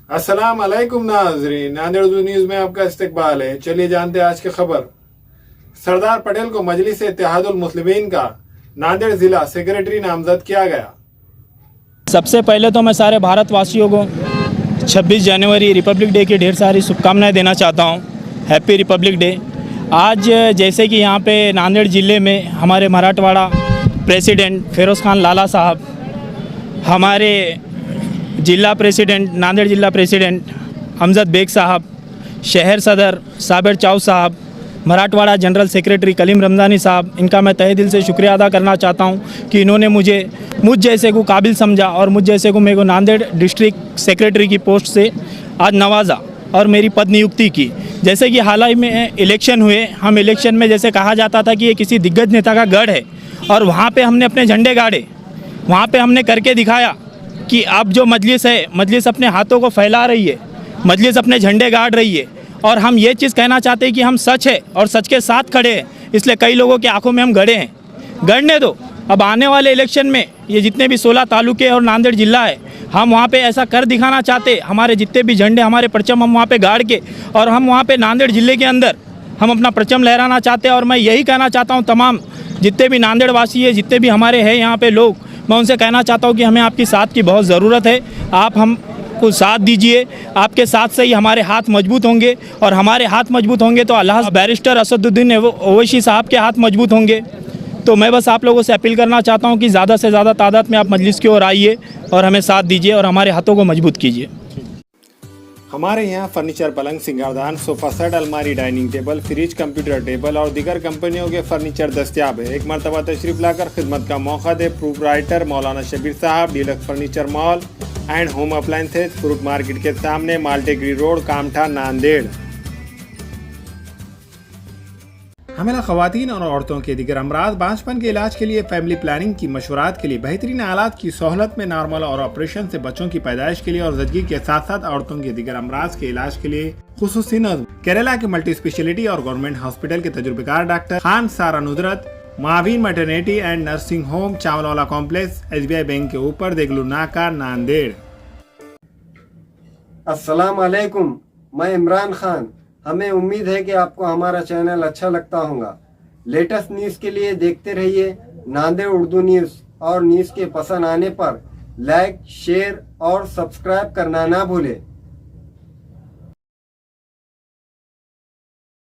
अस्सलाम अलैकुम नाज़रीन, नांदेड़ न्यूज में आपका इस्तकबाल है। चलिए जानते हैं आज की खबर। सरदार पटेल को मजलिस इत्तेहादुल मुस्लिमीन का नांदेड़ जिला सेक्रेटरी नामजद किया गया। सबसे पहले तो मैं सारे भारतवासियों को 26 जनवरी रिपब्लिक डे की ढेर सारी शुभकामनाएं देना चाहता हूं। Happy Republic day. आज जैसे कि यहाँ पे नांदेड़ ज़िले में हमारे मराठवाड़ा प्रेसिडेंट फिरोज़ खान लाला साहब, हमारे जिला प्रेसिडेंट नांदेड़ जिला प्रेसिडेंट हमजद बेग साहब, शहर सदर साबिर चाऊ साहब, मराठवाड़ा जनरल सेक्रेटरी कलीम रमज़ानी साहब, इनका मैं तहे दिल से शुक्रिया अदा करना चाहता हूं कि इन्होंने मुझ जैसे को काबिल समझा और मुझ जैसे को मेरे को नांदेड़ डिस्ट्रिक्ट सेक्रेटरी की पोस्ट से आज नवाजा और मेरी पद नियुक्ति की। जैसे कि हाल ही में इलेक्शन हुए, हम इलेक्शन में जैसे कहा जाता था कि ये किसी दिग्गज नेता का गढ़ है और वहाँ पर हमने अपने झंडे गाड़े, वहाँ पर हमने करके दिखाया कि अब जो मजलिस है, मजलिस अपने हाथों को फैला रही है, मजलिस अपने झंडे गाड़ रही है और हम ये चीज़ कहना चाहते हैं कि हम सच है और सच के साथ खड़े हैं। इसलिए कई लोगों की आंखों में हम गड़े हैं, गड़ने दो। अब आने वाले इलेक्शन में ये जितने भी 16 तालुके और नांदेड़ जिला है, हम वहाँ पे ऐसा कर दिखाना चाहते, हमारे जितने भी झंडे, हमारे परचम हम वहाँ पे गाड़ के और हम वहाँ पे नांदेड़ ज़िले के अंदर हम अपना परचम लहराना चाहते हैं। और मैं यही कहना चाहता हूँ तमाम जितने भी नांदेड़ वासी है, जितने भी हमारे हैं यहाँ पे लोग, मैं उनसे कहना चाहता हूँ कि हमें आपकी साथ की बहुत ज़रूरत है। आप हमको साथ दीजिए, आपके साथ से ही हमारे हाथ मजबूत होंगे और हमारे हाथ मजबूत होंगे तो अल्लाह बैरिस्टर असदुद्दीन ओवैसी साहब के हाथ मजबूत होंगे। तो मैं बस आप लोगों से अपील करना चाहता हूँ कि ज़्यादा से ज़्यादा तादाद में आप मजलिस की ओर आइए और हमें साथ दीजिए और हमारे हाथों को मजबूत कीजिए। हमारे यहाँ फर्नीचर, पलंग, सिंगारदान, सोफा सेट, अलमारी, dining table, fridge, computer table और दीगर कंपनियों के फर्नीचर दस्तियाब है। एक मरतबा तशरीफ लाकर खिदमत का मौका दे। प्रोपराइटर मौलाना शबीर साहब, deluxe furniture mall and home appliances, fruit market के सामने, माल्टेगरी रोड, कामठा, नांदेड़। हमेला ख़वातीन और औरतों के दीगर अमराज, बांझपन के इलाज के लिए, फैमिली प्लानिंग की मशवरात के लिए, बेहतरीन आलात की सहूलत में, नॉर्मल और ऑपरेशन से बच्चों की पैदाइश के लिए और ज़चगी के साथ साथ औरतों के दीगर अमराज के इलाज के लिए खुसूसी नज़्म केरला के मल्टी स्पेशलिटी और गवर्नमेंट हॉस्पिटल के तजुर्बेकार doctor Khan Sara Nudrat, Maveen maternity and nursing home, Chawalwala complex, SBI bank के ऊपर, देगलू नाका, नांदेड़। अस्सलाम वालेकुम, मैं इमरान खान। हमें उम्मीद है कि आपको हमारा चैनल अच्छा लगता होगा। लेटेस्ट न्यूज़ के लिए देखते रहिए नांदेड़ उर्दू न्यूज़ और न्यूज़ के पसंद आने पर लाइक, शेयर और सब्सक्राइब करना ना भूलें।